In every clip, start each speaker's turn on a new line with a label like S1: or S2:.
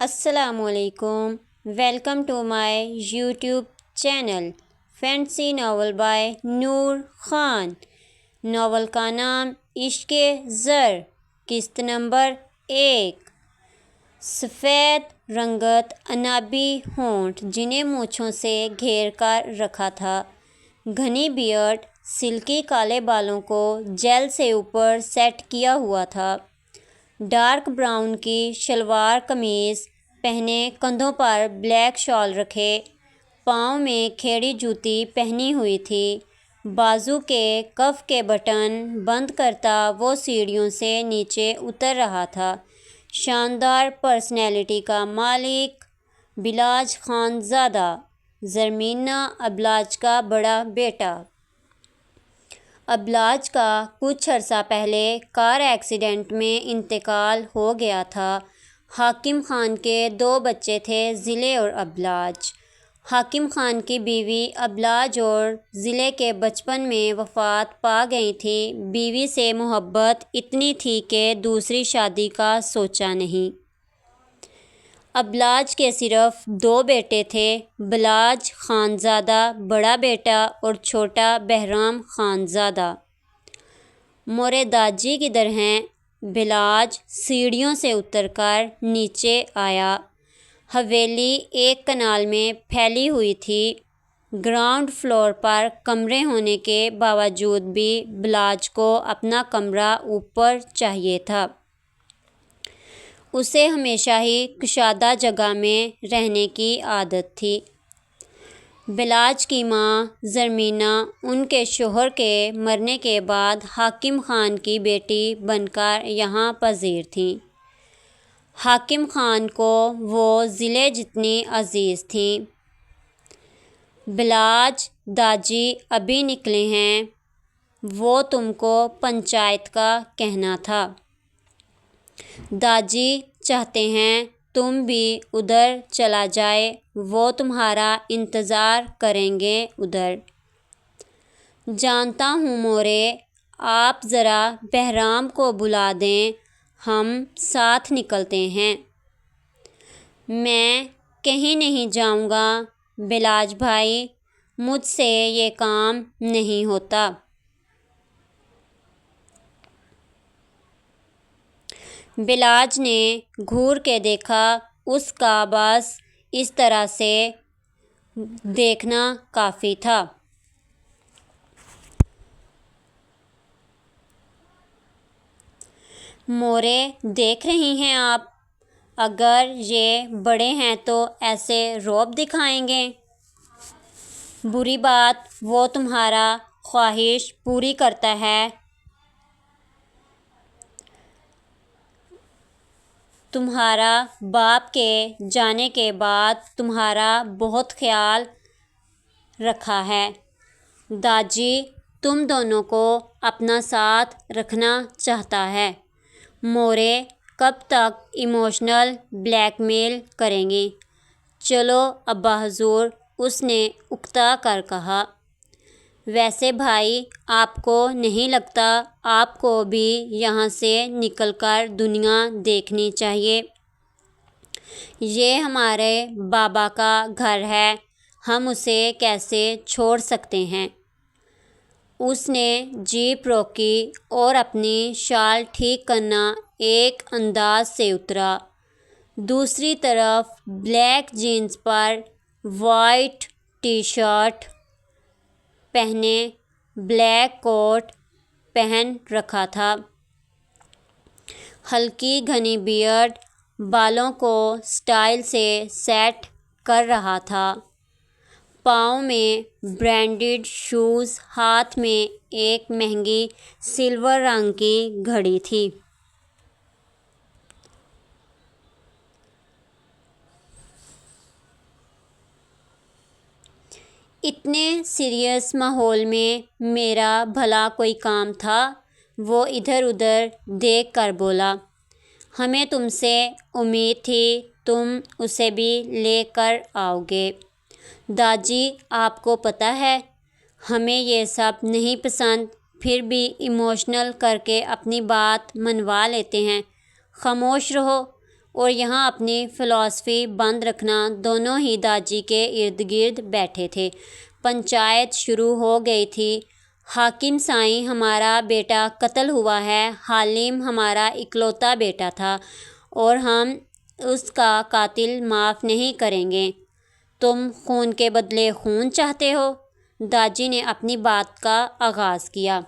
S1: السلام علیکم، welcome to my YouTube channel fancy novel by Noor Khan. Novel کا نام عشق زر، قسط نمبر 1۔ سفید رنگت عنابی ہونٹ جنہیں مونچھوں سے گھیر کر رکھا تھا، گھنی بیئرڈ سلکی کالے بالوں کو جیل سے اوپر سیٹ کیا ہوا تھا، ڈارک براؤن کی شلوار قمیض پہنے، کندھوں پر بلیک شال رکھے، پاؤں میں کھیڑی جوتی پہنی ہوئی تھی، بازو کے کف کے بٹن بند کرتا وہ سیڑھیوں سے نیچے اتر رہا تھا۔ شاندار پرسنالٹی کا مالک بلاج خان زادہ، زرمینہ ابلاج کا بڑا بیٹا۔ ابلاج کا کچھ عرصہ پہلے کار ایکسیڈنٹ میں انتقال ہو گیا تھا۔ حاکم خان کے 2 بچے تھے، ضلع اور ابلاج۔ حاکم خان کی بیوی ابلاج اور ضلع کے بچپن میں وفات پا گئی تھی۔ بیوی سے محبت اتنی تھی کہ دوسری شادی کا سوچا نہیں۔ ابلاج کے صرف 2 بیٹے تھے، بلاج خان زادہ بڑا بیٹا اور چھوٹا بہرام خان زادہ۔ مورے داجی کدھر ہیں؟ بلاج سیڑھیوں سے اتر کر نیچے آیا۔ حویلی ایک کنال میں پھیلی ہوئی تھی۔ گراؤنڈ فلور پر کمرے ہونے کے باوجود بھی بلاج کو اپنا کمرہ اوپر چاہیے تھا۔ اسے ہمیشہ ہی کشادہ جگہ میں رہنے کی عادت تھی۔ بلاج کی ماں زرمینہ ان کے شوہر کے مرنے کے بعد حاکم خان کی بیٹی بن کر یہاں پذیر تھیں۔ حاکم خان کو وہ ضلع جتنی عزیز تھیں۔ بلاج داجی ابھی نکلے ہیں، وہ تم کو پنچایت کا کہنا تھا۔ داجی چاہتے ہیں تم بھی ادھر چلا جائے، وہ تمہارا انتظار کریں گے ادھر۔ جانتا ہوں مورے، آپ ذرا بہرام کو بلا دیں، ہم ساتھ نکلتے ہیں۔ میں کہیں نہیں جاؤں گا بلاج بھائی، مجھ سے یہ کام نہیں ہوتا۔ بلاج نے گھور کے دیکھا، اس کا بس اس طرح سے دیکھنا کافی تھا۔ مورے دیکھ رہی ہیں آپ، اگر یہ بڑے ہیں تو ایسے رعب دکھائیں گے؟ بری بات، وہ تمہارا خواہش پوری کرتا ہے۔ تمہارا باپ کے جانے کے بعد تمہارا بہت خیال رکھا ہے۔ داجی تم دونوں کو اپنا ساتھ رکھنا چاہتا ہے۔ مورے کب تک ایموشنل بلیک میل کریں گی؟ چلو ابا حضور، اس نے اکتا کر کہا۔ ویسے بھائی، آپ کو نہیں لگتا آپ کو بھی یہاں سے نکل کر دنیا دیکھنی چاہیے؟ یہ ہمارے بابا کا گھر ہے، ہم اسے کیسے چھوڑ سکتے ہیں؟ اس نے جیپ روکی اور اپنی شال ٹھیک کرنا ایک انداز سے اترا۔ دوسری طرف بلیک جینس پر وائٹ ٹی شرٹ پہنے بلیک کوٹ پہن رکھا تھا۔ ہلکی گھنی بیئرڈ بالوں کو سٹائل سے سیٹ کر رہا تھا۔ پاؤں میں برینڈڈ شوز، ہاتھ میں ایک مہنگی سلور رنگ کی گھڑی تھی۔ اتنے سیریس ماحول میں میرا بھلا کوئی کام تھا؟ وہ ادھر ادھر دیکھ کر بولا۔ ہمیں تم سے امید تھی، تم اسے بھی لے کر آؤ گے۔ داجی آپ کو پتہ ہے، ہمیں یہ سب نہیں پسند، پھر بھی ایموشنل کر کے اپنی بات منوا لیتے ہیں۔ خاموش رہو، اور یہاں اپنی فلسفی بند رکھنا دونوں ہی داجی کے ارد گرد بیٹھے تھے۔ پنچایت شروع ہو گئی تھی۔ حاکم سائیں ہمارا بیٹا قتل ہوا ہے، حالم ہمارا اکلوتا بیٹا تھا اور ہم اس کا قاتل معاف نہیں کریں گے۔ تم خون کے بدلے خون چاہتے ہو؟ داجی نے اپنی بات کا آغاز کیا۔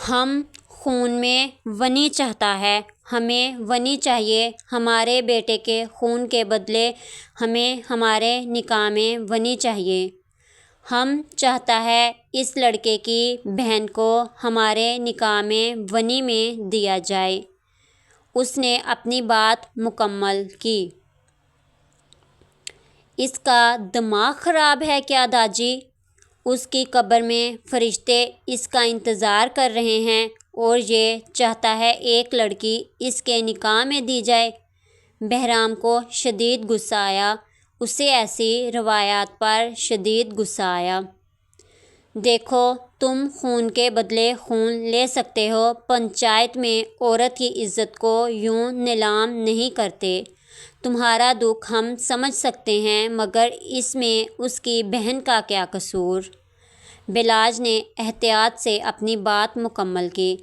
S1: ہم خون میں ونی چاہتا ہے، ہمیں ونی چاہیے، ہمارے بیٹے کے خون کے بدلے ہمیں ہمارے نکاح میں ونی چاہیے۔ ہم چاہتا ہے اس لڑکے کی بہن کو ہمارے نکاح میں ونی میں دیا جائے۔ اس نے اپنی بات مکمل کی۔ اس کا دماغ خراب ہے کیا داجی؟ اس کی قبر میں فرشتے اس کا انتظار کر رہے ہیں اور یہ چاہتا ہے ایک لڑکی اس کے نکاح میں دی جائے۔ بہرام کو شدید غصہ آیا، اسے ایسی روایات پر شدید غصہ آیا۔ دیکھو تم خون کے بدلے خون لے سکتے ہو، پنچایت میں عورت کی عزت کو یوں نیلام نہیں کرتے۔ تمہارا دکھ ہم سمجھ سکتے ہیں، مگر اس میں اس کی بہن کا کیا قصور؟ بلاج نے احتیاط سے اپنی بات مکمل کی۔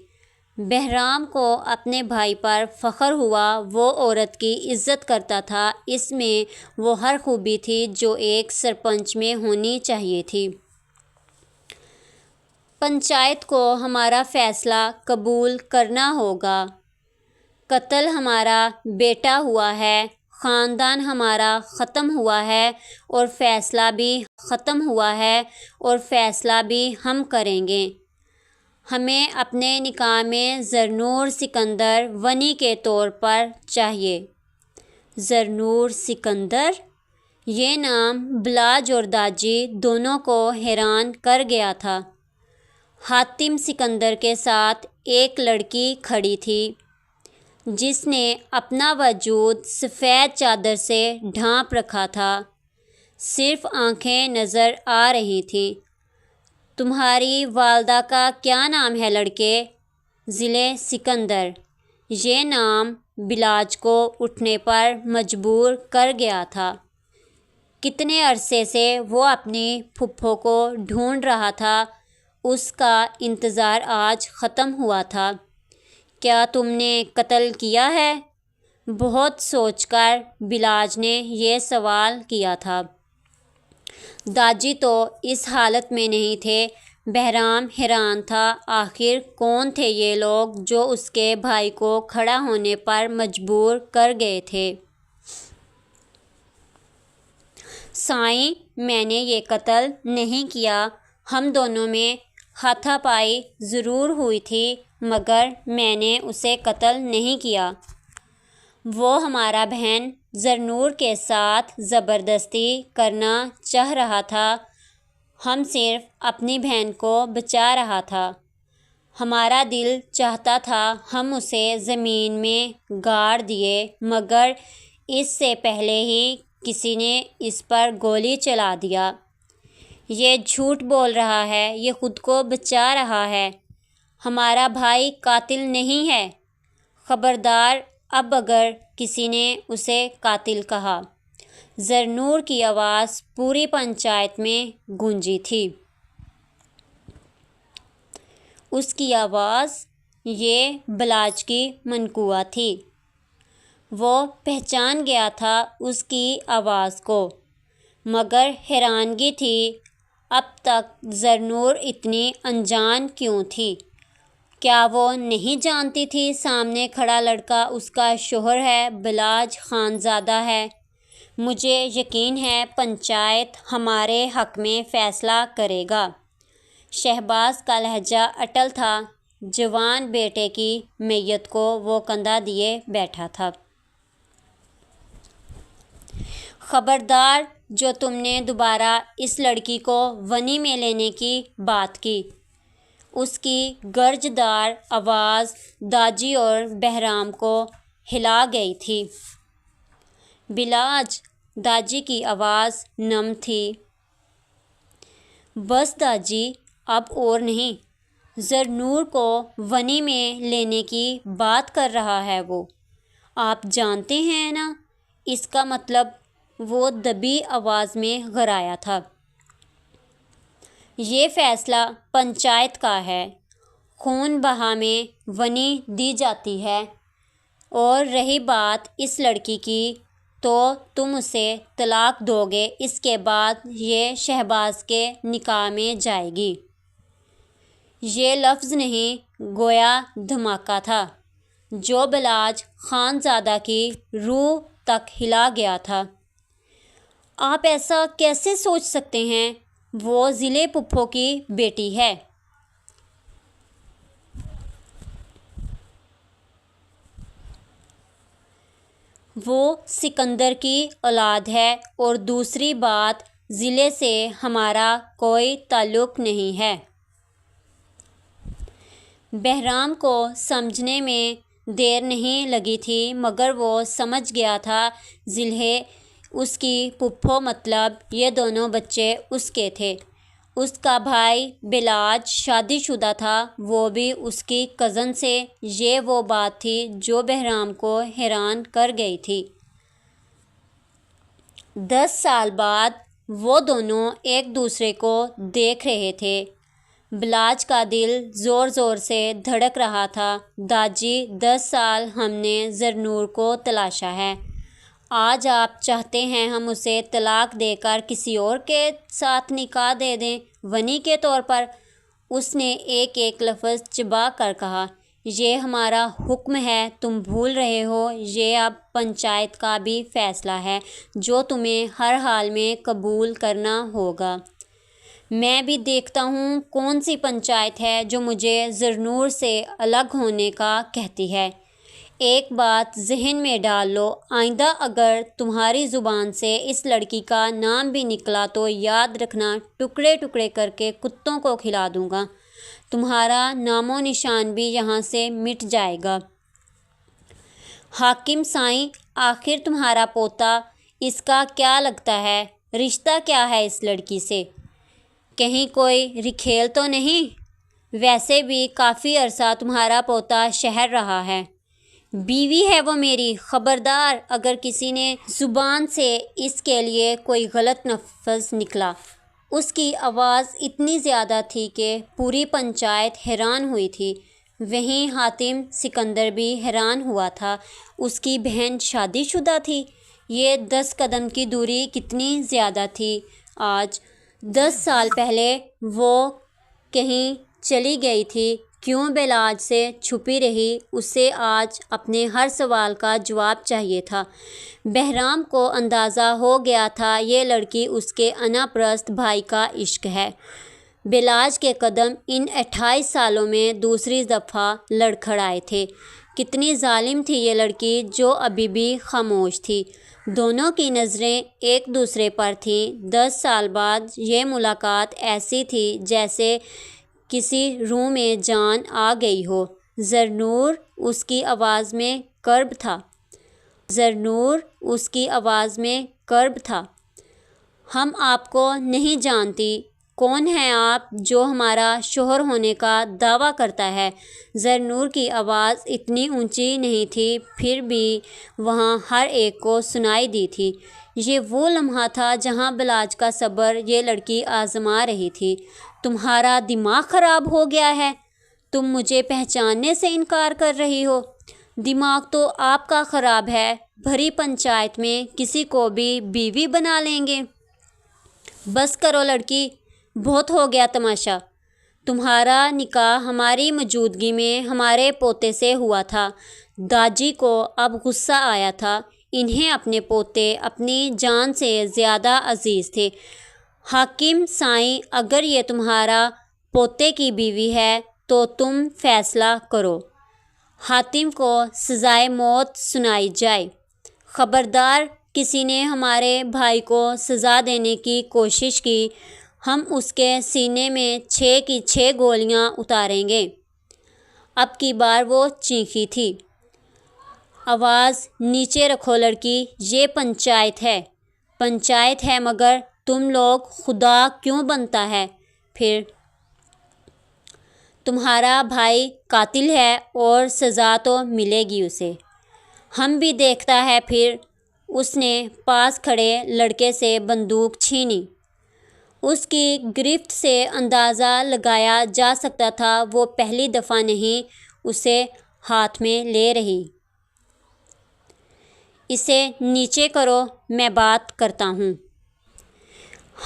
S1: بہرام کو اپنے بھائی پر فخر ہوا، وہ عورت کی عزت کرتا تھا، اس میں وہ ہر خوبی تھی جو ایک سرپنچ میں ہونی چاہیے تھی۔ پنچایت کو ہمارا فیصلہ قبول کرنا ہوگا۔ قتل ہمارا بیٹا ہوا ہے، خاندان ہمارا ختم ہوا ہے اور فیصلہ بھی ختم ہوا ہے اور فیصلہ بھی ہم کریں گے۔ ہمیں اپنے نکاح میں زرنور سکندر ونی کے طور پر چاہیے۔ زرنور سکندر؟ یہ نام بلاج اور داجی دونوں کو حیران کر گیا تھا۔ حاتم سکندر کے ساتھ ایک لڑکی کھڑی تھی جس نے اپنا وجود سفید چادر سے ڈھانپ رکھا تھا، صرف آنکھیں نظر آ رہی تھیں۔ تمہاری والدہ کا کیا نام ہے لڑکے؟ ضلع سکندر۔ یہ نام بلاج کو اٹھنے پر مجبور کر گیا تھا۔ کتنے عرصے سے وہ اپنی پھپھو کو ڈھونڈ رہا تھا، اس کا انتظار آج ختم ہوا تھا۔ کیا تم نے قتل کیا ہے؟ بہت سوچ کر بلاج نے یہ سوال کیا تھا۔ داجی تو اس حالت میں نہیں تھے۔ بہرام حیران تھا، آخر کون تھے یہ لوگ جو اس کے بھائی کو کھڑا ہونے پر مجبور کر گئے تھے؟ سائیں، میں نے یہ قتل نہیں کیا۔ ہم دونوں میں ہاتھا پائی ضرور ہوئی تھی، مگر میں نے اسے قتل نہیں کیا۔ وہ ہمارا بہن زرنور کے ساتھ زبردستی کرنا چاہ رہا تھا، ہم صرف اپنی بہن کو بچا رہا تھا۔ ہمارا دل چاہتا تھا ہم اسے زمین میں گاڑ دیے، مگر اس سے پہلے ہی کسی نے اس پر گولی چلا دیا۔ یہ جھوٹ بول رہا ہے، یہ خود کو بچا رہا ہے۔ ہمارا بھائی قاتل نہیں ہے۔ خبردار اب اگر کسی نے اسے قاتل کہا۔ زرنور کی آواز پوری پنچایت میں گونجی تھی۔ اس کی آواز یہ بلاج کی منقوہ تھی۔ وہ پہچان گیا تھا اس کی آواز کو، مگر حیرانگی تھی اب تک زرنور اتنی انجان کیوں تھی؟ کیا وہ نہیں جانتی تھی سامنے کھڑا لڑکا اس کا شوہر ہے، بلاج خانزادہ ہے؟ مجھے یقین ہے پنچایت ہمارے حق میں فیصلہ کرے گا۔ شہباز کا لہجہ اٹل تھا، جوان بیٹے کی میت کو وہ کندھا دیے بیٹھا تھا۔ خبردار جو تم نے دوبارہ اس لڑکی کو ونی میں لینے کی بات کی۔ اس کی گرجدار آواز داجی اور بہرام کو ہلا گئی تھی۔ بلاج، داجی کی آواز نم تھی۔ بس داجی، اب اور نہیں۔ زرنور کو ونی میں لینے کی بات کر رہا ہے وہ۔ آپ جانتے ہیں نا، اس کا مطلب وہ دبی آواز میں غرایا تھا۔ یہ فیصلہ پنچایت کا ہے، خون بہا میں ونی دی جاتی ہے، اور رہی بات اس لڑکی کی تو تم اسے طلاق دو گے، اس کے بعد یہ شہباز کے نکاح میں جائے گی۔ یہ لفظ نہیں گویا دھماکہ تھا جو بلاج خانزادہ کی روح تک ہلا گیا تھا۔ آپ ایسا کیسے سوچ سکتے ہیں؟ وہ ضلع پھپھو کی بیٹی ہے۔ وہ سکندر کی اولاد ہے، اور دوسری بات، ضلع سے ہمارا کوئی تعلق نہیں ہے۔ بہرام کو سمجھنے میں دیر نہیں لگی تھی، مگر وہ سمجھ گیا تھا ضلع اس کی پھپھو، مطلب یہ دونوں بچے اس کے تھے۔ اس کا بھائی بلاج شادی شدہ تھا، وہ بھی اس کی کزن سے۔ یہ وہ بات تھی جو بہرام کو حیران کر گئی تھی۔ 10 سال بعد وہ دونوں ایک دوسرے کو دیکھ رہے تھے۔ بلاج کا دل زور زور سے دھڑک رہا تھا۔ داجی، 10 سال ہم نے زرنور کو تلاشا ہے، آج آپ چاہتے ہیں ہم اسے طلاق دے کر کسی اور کے ساتھ نکاح دے دیں، ونی کے طور پر؟ اس نے ایک ایک لفظ چبا کر کہا۔ یہ ہمارا حکم ہے، تم بھول رہے ہو؟ یہ اب پنچایت کا بھی فیصلہ ہے جو تمہیں ہر حال میں قبول کرنا ہوگا۔ میں بھی دیکھتا ہوں کون سی پنچایت ہے جو مجھے زرنور سے الگ ہونے کا کہتی ہے۔ ایک بات ذہن میں ڈال لو، آئندہ اگر تمہاری زبان سے اس لڑکی کا نام بھی نکلا تو یاد رکھنا، ٹکڑے ٹکڑے کر کے کتوں کو کھلا دوں گا، تمہارا نام و نشان بھی یہاں سے مٹ جائے گا۔ حاکم سائیں، آخر تمہارا پوتا، اس کا کیا لگتا ہے؟ رشتہ کیا ہے اس لڑکی سے؟ کہیں کوئی رکھیل تو نہیں؟ ویسے بھی کافی عرصہ تمہارا پوتا شہر رہا ہے۔ بیوی ہے وہ میری، خبردار اگر کسی نے زبان سے اس کے لیے کوئی غلط لفظ نکلا۔ اس کی آواز اتنی زیادہ تھی کہ پوری پنچایت حیران ہوئی تھی۔ وہیں حاتم سکندر بھی حیران ہوا تھا۔ اس کی بہن شادی شدہ تھی؟ یہ 10 قدم کی دوری کتنی زیادہ تھی آج! 10 سال پہلے وہ کہیں چلی گئی تھی، کیوں بلاج سے چھپی رہی؟ اسے آج اپنے ہر سوال کا جواب چاہیے تھا۔ بہرام کو اندازہ ہو گیا تھا یہ لڑکی اس کے انا پرست بھائی کا عشق ہے۔ بلاج کے قدم ان 28 سالوں میں دوسری دفعہ لڑکھڑائے تھے۔ کتنی ظالم تھی یہ لڑکی جو ابھی بھی خاموش تھی۔ دونوں کی نظریں ایک دوسرے پر تھیں۔ 10 سال بعد یہ ملاقات ایسی تھی جیسے کسی روح میں جان آ گئی ہو۔ زرنور، اس کی آواز میں کرب تھا۔ زرنور، اس کی آواز میں کرب تھا۔ ہم آپ کو نہیں جانتی۔ کون ہیں آپ جو ہمارا شوہر ہونے کا دعویٰ کرتا ہے؟ زرنور کی آواز اتنی اونچی نہیں تھی، پھر بھی وہاں ہر ایک کو سنائی دی تھی۔ یہ وہ لمحہ تھا جہاں بلاج کا صبر یہ لڑکی آزما رہی تھی۔ تمہارا دماغ خراب ہو گیا ہے؟ تم مجھے پہچاننے سے انکار کر رہی ہو؟ دماغ تو آپ کا خراب ہے، بھری پنچایت میں کسی کو بھی بیوی بنا لیں گے۔ بس کرو لڑکی، بہت ہو گیا تماشا۔ تمہارا نکاح ہماری موجودگی میں ہمارے پوتے سے ہوا تھا۔ داجی کو اب غصہ آیا تھا۔ انہیں اپنے پوتے اپنی جان سے زیادہ عزیز تھے۔ حاکم سائیں، اگر یہ تمہارا پوتے کی بیوی ہے تو تم فیصلہ کرو۔ حاتم کو سزائے موت سنائی جائے۔ خبردار کسی نے ہمارے بھائی کو سزا دینے کی کوشش کی، ہم اس کے سینے میں 6 کی 6 گولیاں اتاریں گے۔ اب کی بار وہ چیخی تھی۔ آواز نیچے رکھو لڑکی، یہ پنچایت ہے۔ پنچایت ہے مگر تم لوگ خدا کیوں بنتا ہے پھر؟ تمہارا بھائی قاتل ہے اور سزا تو ملے گی اسے۔ ہم بھی دیکھتا ہے پھر۔ اس نے پاس کھڑے لڑکے سے بندوق چھینی۔ اس کی گرفت سے اندازہ لگایا جا سکتا تھا وہ پہلی دفعہ نہیں اسے ہاتھ میں لے رہی۔ اسے نیچے کرو، میں بات کرتا ہوں۔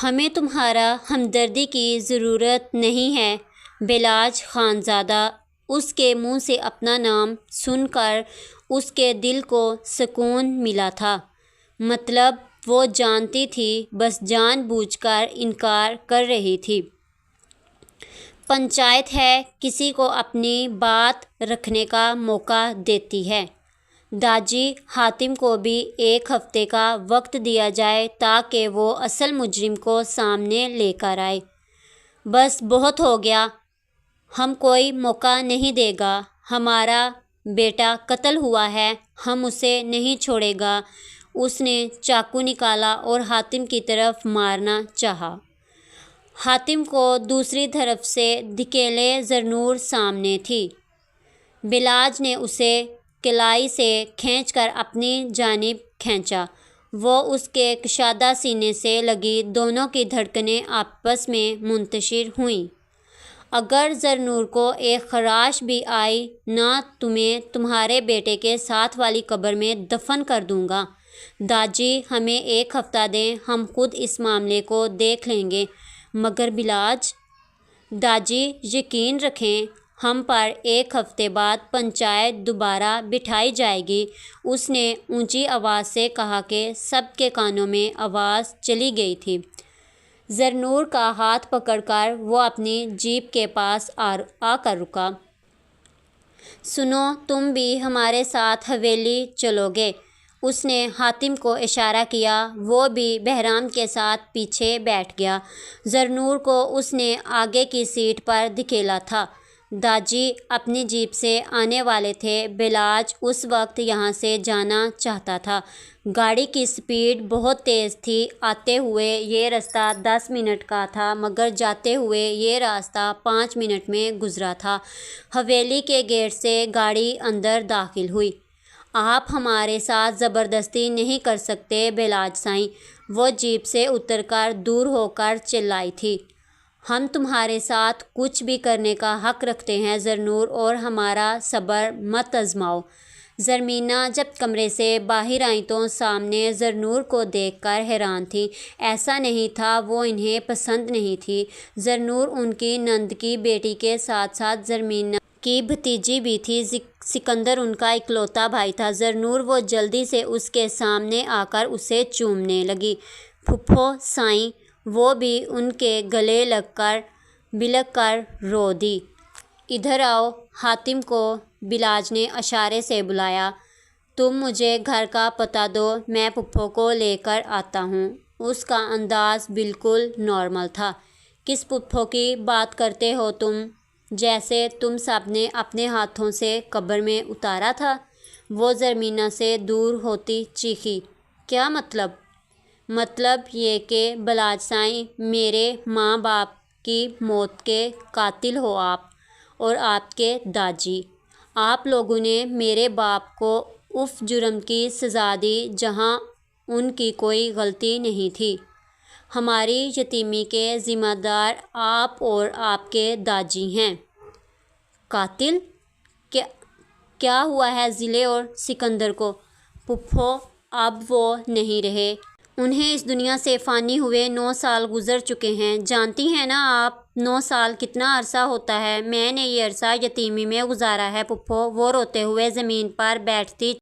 S1: ہمیں تمہارا ہمدردی کی ضرورت نہیں ہے۔ بلاج خانزادہ۔ اس کے منہ سے اپنا نام سن کر اس کے دل کو سکون ملا تھا۔ مطلب وہ جانتی تھی، بس جان بوجھ کر انکار کر رہی تھی۔ پنچایت ہے، کسی کو اپنی بات رکھنے کا موقع دیتی ہے۔ داجی، حاتم کو بھی 1 ہفتے کا وقت دیا جائے تاکہ وہ اصل مجرم کو سامنے لے کر آئے۔ بس بہت ہو گیا، ہم کوئی موقع نہیں دے گا۔ ہمارا بیٹا قتل ہوا ہے، ہم اسے نہیں چھوڑے گا۔ اس نے چاقو نکالا اور حاتم کی طرف مارنا چاہا۔ حاتم کو دوسری طرف سے دھکیلے زرنور سامنے تھی۔ بلاج نے اسے کلائی سے کھینچ کر اپنی جانب کھینچا۔ وہ اس کے کشادہ سینے سے لگی، دونوں کی دھڑکنیں آپس میں منتشر ہوئیں۔ اگر زرنور کو ایک خراش بھی آئی نہ تمہیں تمہارے بیٹے کے ساتھ والی قبر میں دفن کر دوں گا۔ داجی، ہمیں 1 ہفتہ دیں، ہم خود اس معاملے کو دیکھ لیں گے۔ مگر بلاج؟ داجی، یقین رکھیں، ہم پر 1 ہفتے بعد پنچایت دوبارہ بٹھائی جائے گی۔ اس نے اونچی آواز سے کہا کہ سب کے کانوں میں آواز چلی گئی تھی۔ زرنور کا ہاتھ پکڑ کر وہ اپنی جیپ کے پاس آ کر رکا۔ سنو، تم بھی ہمارے ساتھ حویلی چلو گے؟ اس نے حاتم کو اشارہ کیا۔ وہ بھی بہرام کے ساتھ پیچھے بیٹھ گیا۔ زرنور کو اس نے آگے کی سیٹ پر دھکیلا تھا۔ داجی اپنی جیپ سے آنے والے تھے۔ بلاج اس وقت یہاں سے جانا چاہتا تھا۔ گاڑی کی سپیڈ بہت تیز تھی۔ آتے ہوئے یہ راستہ 10 منٹ کا تھا مگر جاتے ہوئے یہ راستہ 5 منٹ میں گزرا تھا۔ حویلی کے گیٹ سے گاڑی اندر داخل ہوئی۔ آپ ہمارے ساتھ زبردستی نہیں کر سکتے بلاج سائیں، وہ جیپ سے اتر کر دور ہو کر چلائی تھی۔ ہم تمہارے ساتھ کچھ بھی کرنے کا حق رکھتے ہیں زرنور، اور ہمارا صبر مت آزماؤ۔ زرمینہ جب کمرے سے باہر آئیں تو سامنے زرنور کو دیکھ کر حیران تھیں۔ ایسا نہیں تھا وہ انہیں پسند نہیں تھی۔ زرنور ان کی نند کی بیٹی کے ساتھ ساتھ زرمینہ کی بھتیجی بھی تھی۔ سکندر ان کا اکلوتا بھائی تھا۔ زرنور وہ جلدی سے اس کے سامنے آ کر اسے چومنے لگی۔ پھوپھو سائیں، وہ بھی ان کے گلے لگ کر بلک کر رو دی۔ ادھر آؤ۔ حاتم کو بلاج نے اشارے سے بلایا۔ تم مجھے گھر کا پتہ دو، میں پھوپھو کو لے کر آتا ہوں۔ اس کا انداز بالکل نارمل تھا۔ کس پھوپھو کی بات کرتے ہو تم؟ جیسے تم سب نے اپنے ہاتھوں سے قبر میں اتارا تھا؟ وہ زرمینہ سے دور ہوتی چیخی۔ کیا مطلب؟ مطلب یہ کہ بلاج سائیں، میرے ماں باپ کی موت کے قاتل ہو آپ، اور آپ کے داجی۔ آپ لوگوں نے میرے باپ کو اس جرم کی سزا دی جہاں ان کی کوئی غلطی نہیں تھی۔ ہماری یتیمی کے ذمہ دار آپ اور آپ کے داجی ہیں۔ قاتل؟ کیا ہوا ہے ضلع اور سکندر کو؟ پھوپھو اب وہ نہیں رہے۔ انہیں اس دنیا سے فانی ہوئے 9 سال گزر چکے ہیں۔ جانتی ہیں نا آپ 9 سال کتنا عرصہ ہوتا ہے؟ میں نے یہ عرصہ یتیمی میں گزارا ہے پھوپھو۔ وہ روتے ہوئے زمین پر بیٹھتی